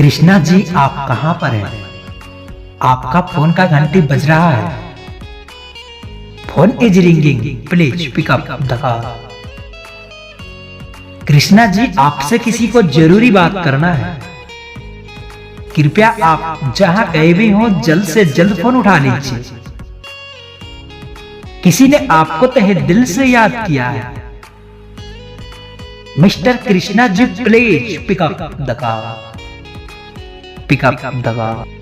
कृष्णा जी, आप कहां पर हैं? आपका फोन का घंटी बज रहा है। Phone is ringing, please pick up the call. Krishna ji, आपसे किसी को जरूरी बात करना है। कृपया आप जहां गए भी हो जल्द से जल्द फोन उठा लीजिए। किसी ने आपको तहे दिल से याद किया है। Mister Krishna ji, please pick up the call. Pick up the call.